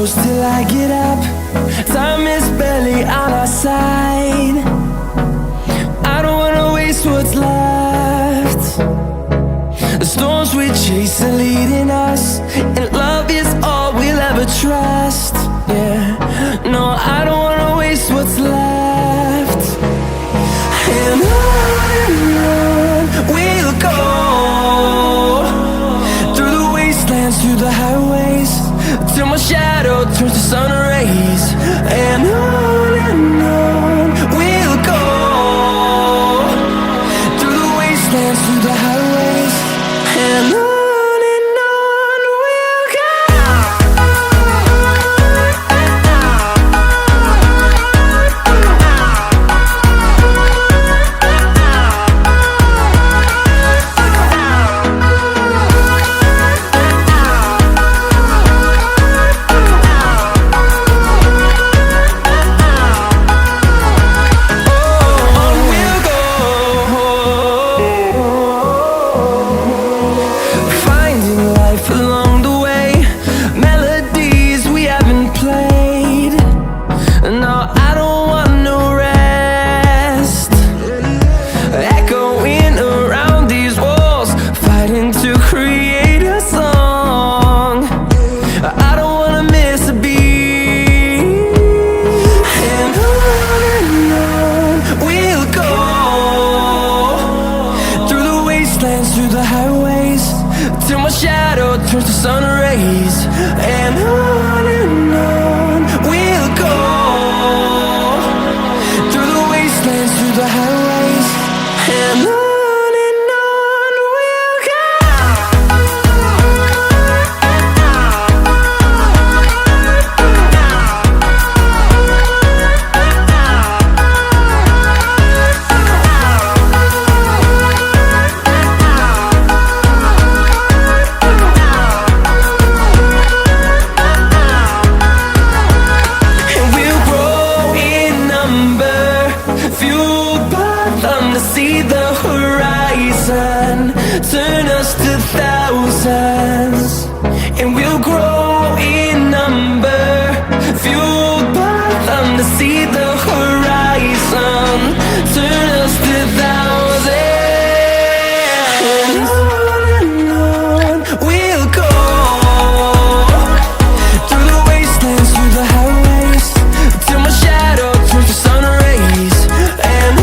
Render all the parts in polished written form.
close till I get up. Time is barely on our side. I don't wanna waste what's left. The storms we chase are leading us, and love is all we'll ever trust. Yeah, no, I don't wanna waste what's left. And on we'll go, through the wastelands, through the highways, till my shadow turns to sun rays. And on we'll go, through the wastelands, through the highways, and on we'll go. Through the highways, till my shadow turns to sun rays. And on we'll go, through the wastelands, through the highways, and on we'll go. See the horizon turn us to thousands, and we'll grow in number, fueled by them to see the horizon turn us to thousands. And on we'll go, through the wastelands, through the highways, till my shadow turns to sun rays. And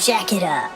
Jack it up.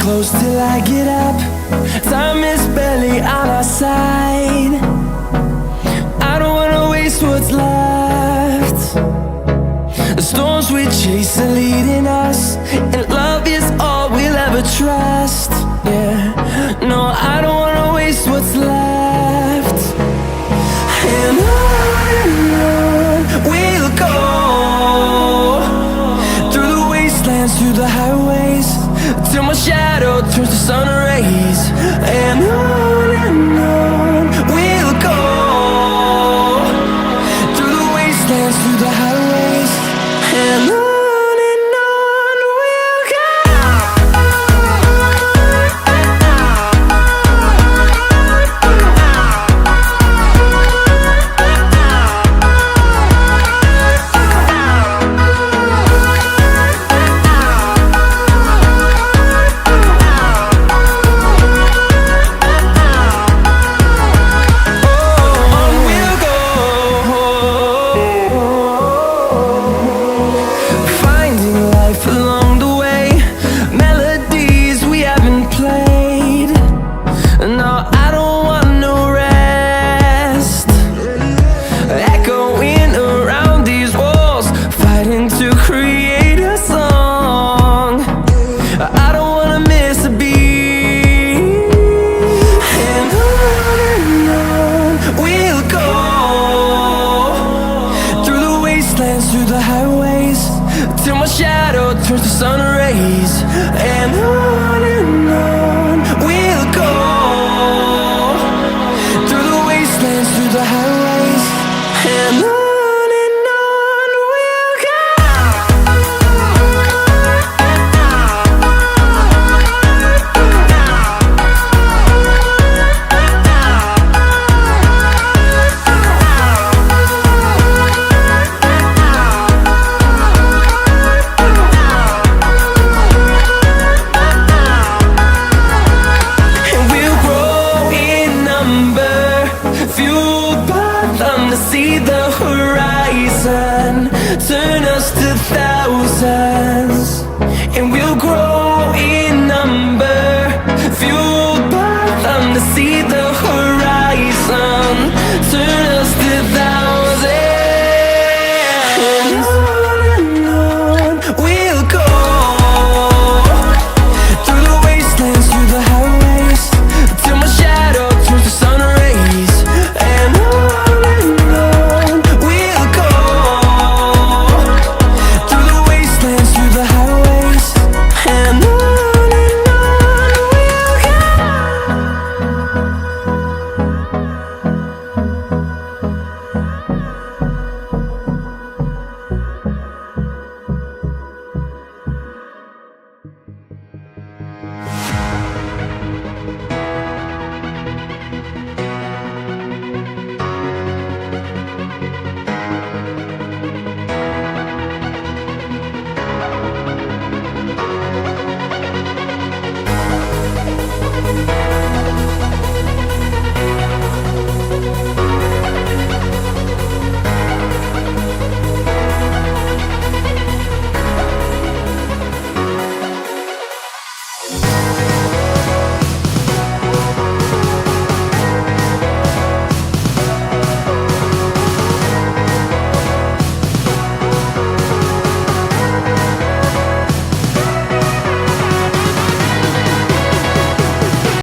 Close till I get up. Time is barely on our side. I don't wanna waste what's left. The storms we chase are leading us, and love is all we'll ever trust. Yeah, no, I don't wanna waste what's left. And on we'll go, through the wastelands, through the highways, till my shadow turns to sun rays. And on